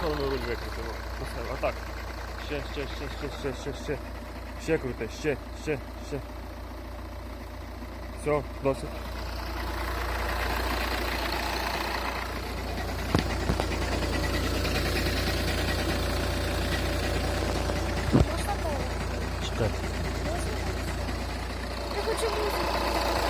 сторону руль викрутимо. А так. Ще. Ще крути, ще. Все, досить. Чекай. Я хочу музику.